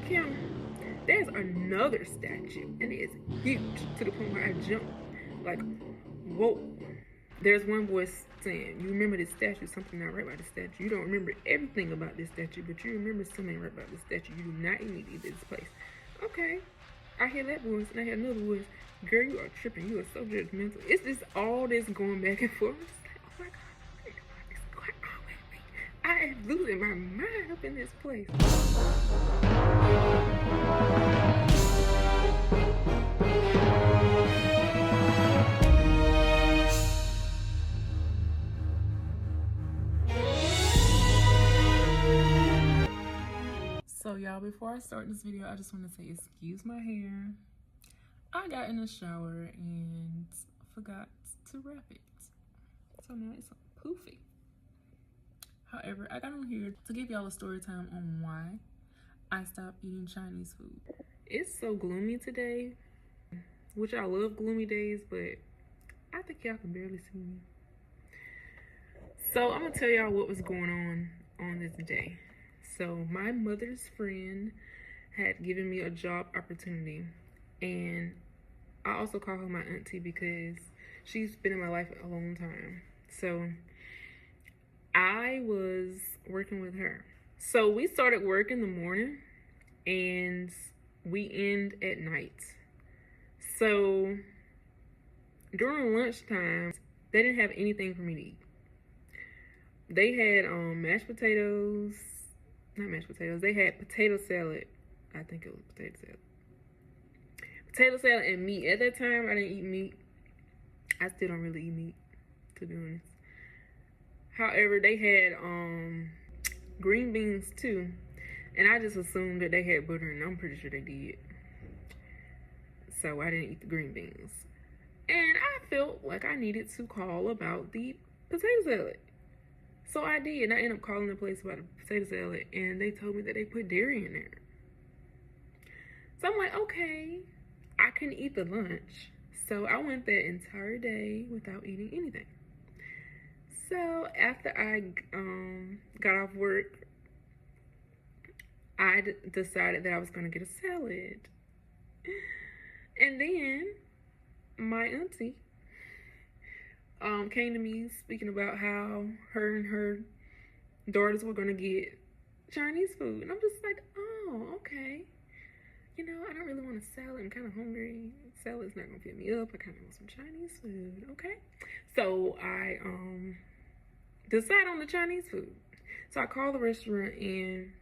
counter, there's another statue, and it is huge to the point where I jumped. Like, whoa. There's one voice saying, you remember this statue, something not right about this statue. You don't remember everything about this statue, but you remember something right about this statue. You do not need to leave this place. Okay. I hear that voice, and I hear another voice. Girl, you are tripping. You are so judgmental. It's just all this going back and forth. It's like, oh my God, what is going on with me? I am losing my mind up in this place. So y'all, before I start this video, I just want to say excuse my hair. I got in the shower and forgot to wrap it. So now it's poofy. However, I got on here to give y'all a story time on why I stopped eating Chinese food. It's so gloomy today, which I love gloomy days, but I think y'all can barely see me. So I'm gonna tell y'all what was going on this day. So my mother's friend had given me a job opportunity, and I also call her my auntie because she's been in my life a long time. So I was working with her. So we started work in the morning and we end at night. So during lunchtime, they didn't have anything for me to eat. They had mashed potatoes, not mashed potatoes, they had potato salad. I think it was potato salad. Potato salad and meat. At that time, I didn't eat meat. I still don't really eat meat, to be honest. However, they had green beans too. And I just assumed that they had butter, and I'm pretty sure they did. So I didn't eat the green beans. And I felt like I needed to call about the potato salad. So I did, and I ended up calling the place about the potato salad, and they told me that they put dairy in there. So I'm like, okay, I can eat the lunch. So I went that entire day without eating anything. So after I got off work, I decided that I was going to get a salad. And then my auntie came to me speaking about how her and her daughters were going to get Chinese food. And I'm just like, oh, okay. You know, I don't really want a salad. I'm kind of hungry. Salad's not going to fill me up. I kind of want some Chinese food. Okay. So I decide on the Chinese food. So I call the restaurant and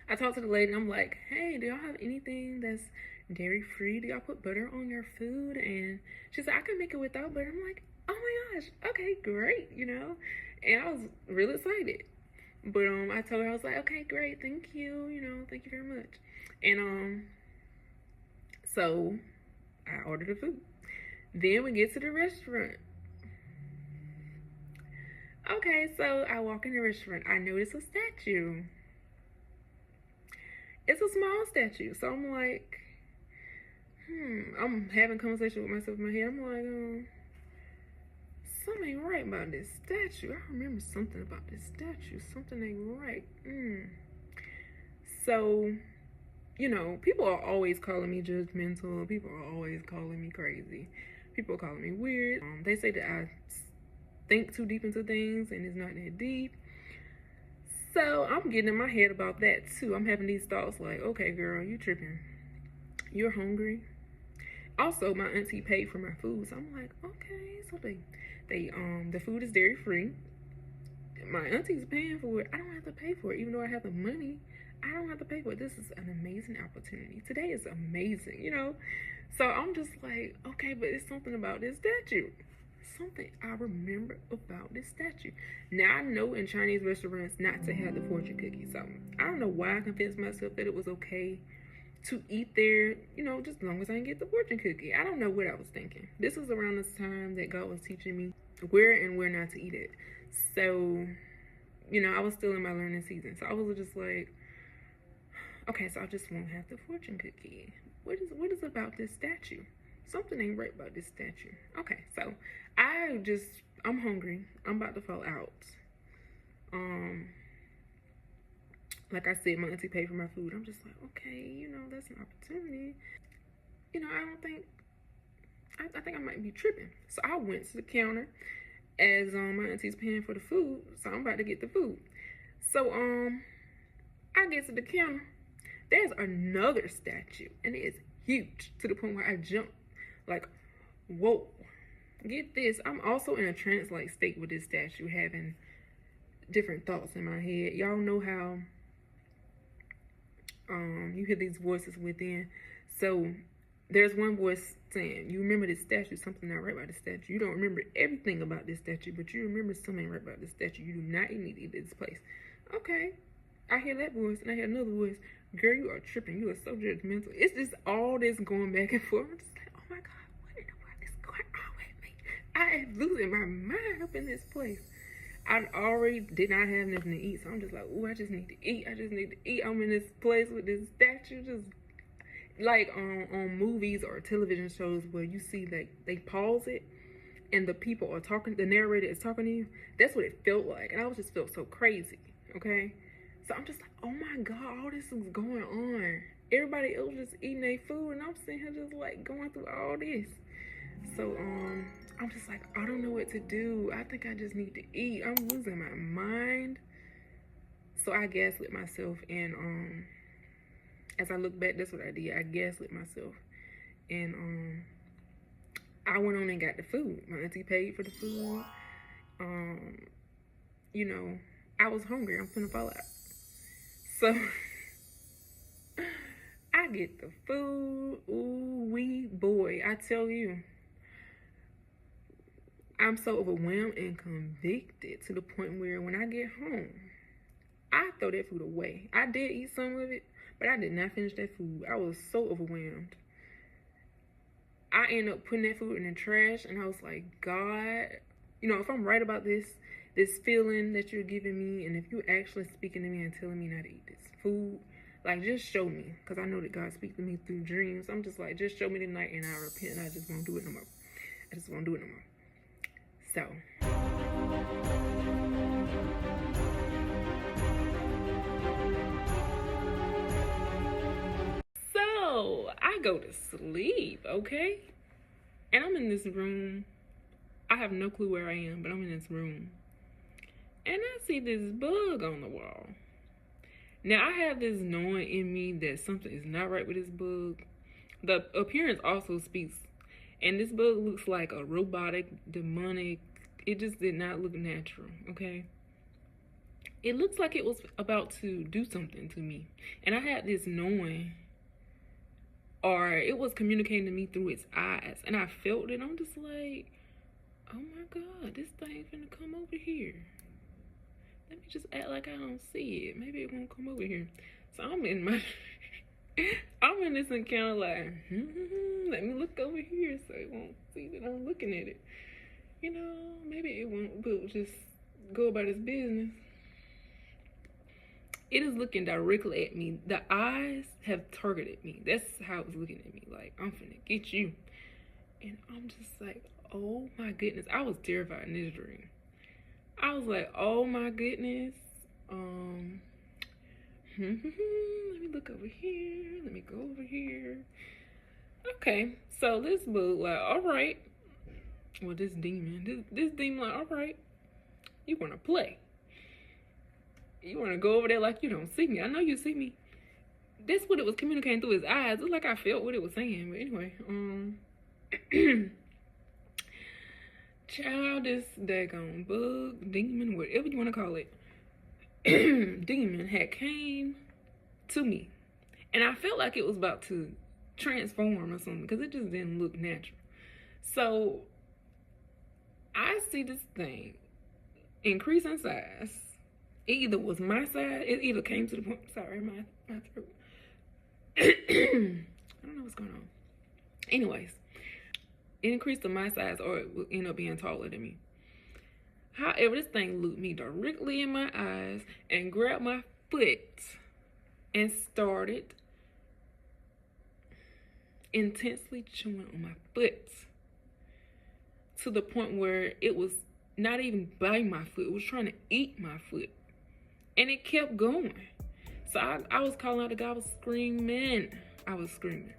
I talked to the lady. And I'm like, hey, do y'all have anything that's dairy free? Do y'all put butter on your food? And she said, I can make it without butter. I'm like, oh my gosh, okay, great, you know. And I was really excited. But I told her, I was like, okay, great, thank you, you know, thank you very much. And so I ordered the food. Then we get to the restaurant. Okay, so I walk in the restaurant. I notice a statue. It's a small statue. So I'm like, I'm having a conversation with myself in my head. I'm like, something ain't right about this statue. I remember something about this statue. Something ain't right. So, you know, people are always calling me judgmental. People are always calling me crazy. People are calling me weird. They say that I think too deep into things and it's not that deep. So I'm getting in my head about that too. I'm having these thoughts like, okay, girl, you tripping. You're hungry. Also, my auntie paid for my food, so I'm like, okay. So the food is dairy free. My auntie's paying for it. I don't have to pay for it, even though I have the money. I don't have to pay for it. This is an amazing opportunity. Today is amazing, you know. So I'm just like, okay, but it's something about this statue. Something I remember about this statue. Now I know in Chinese restaurants not to have the fortune cookie. So I don't know why I convinced myself that it was okay to eat there, you know, just as long as I can get the fortune cookie. I don't know what I was thinking. This was around this time that God was teaching me where and where not to eat it. So, you know, I was still in my learning season. So I was just like, okay, so I just won't have the fortune cookie. What is about this statue? Something ain't right about this statue. Okay, so I'm hungry. I'm about to fall out. Like I said, my auntie paid for my food. I'm just like, okay, you know, that's an opportunity. You know, I think I might be tripping. So I went to the counter as my auntie's paying for the food. So I'm about to get the food. So I get to the counter. There's another statue, and it is huge to the point where I jump. Like, whoa. Get this. I'm also in a trance-like state with this statue, having different thoughts in my head. Y'all know how you hear these voices within. So there's one voice saying, you remember this statue, something not right about this statue. You don't remember everything about this statue, but you remember something right about this statue. You do not need to eat this place. Okay. I hear that voice, and I hear another voice. Girl, you are tripping. You are so judgmental. It's just all this going back and forth. I'm just like, oh my God, what in the world is going on with me? I am losing my mind up in this place. I already did not have nothing to eat, so I'm just like, oh, I just need to eat. I just need to eat. I'm in this place with this statue, just like on movies or television shows where you see like they pause it and the people are talking, the narrator is talking to you. That's what it felt like, and I was just felt so crazy. Okay, so I'm just like, oh my God, all this is going on. Everybody else just eating their food, and I'm sitting here just like going through all this. So I'm just like, I don't know what to do. I think I just need to eat. I'm losing my mind. So I gaslit myself, and as I look back, that's what I did. I gaslit myself, and I went on and got the food. My auntie paid for the food. You know, I was hungry. I'm finna fall out. So I get the food. Ooh wee boy, I tell you, I'm so overwhelmed and convicted to the point where when I get home, I throw that food away. I did eat some of it, but I did not finish that food. I was so overwhelmed. I ended up putting that food in the trash, and I was like, God, you know, if I'm right about this feeling that you're giving me, and if you're actually speaking to me and telling me not to eat this food, like, just show me, because I know that God speaks to me through dreams. I'm just like, just show me tonight, and I repent, and I just won't do it no more. I just won't do it no more. So I go to sleep, okay? And I'm in this room. I have no clue where I am, but I'm in this room. And I see this bug on the wall. Now, I have this knowing in me that something is not right with this bug. The appearance also speaks. And this bug looks like a robotic, demonic. It just did not look natural, okay? It looks like it was about to do something to me. And I had this knowing, or it was communicating to me through its eyes. And I felt it. I'm just like, oh my God, this thing's finna come over here. Let me just act like I don't see it. Maybe it won't come over here. So I'm in my... I'm in this encounter like, let me look over here so it won't see that I'm looking at it. You know, maybe it won't, but just go about its business. It is looking directly at me. The eyes have targeted me. That's how it was looking at me. Like, I'm finna get you. And I'm just like, oh my goodness. I was terrified in this dream. I was like, oh my goodness. Let me look over here. Let me go over here. Okay, so this bug like, all right. Well, this demon, this demon like, all right. You want to play. You want to go over there like you don't see me. I know you see me. That's what it was communicating through his eyes. It was like I felt what it was saying. But anyway, child, this daggone bug, demon, whatever you want to call it, demon had came to me, and I felt like it was about to transform or something because it just didn't look natural. So I see this thing increase in size. It either was my size, it either came to the point, sorry, my throat. I don't know what's going on. Anyways, it increased to my size, or it would end up being taller than me. However, this thing looked me directly in my eyes and grabbed my foot and started intensely chewing on my foot to the point where it was not even biting my foot. It was trying to eat my foot. And it kept going. So I was calling out the guy. I was screaming.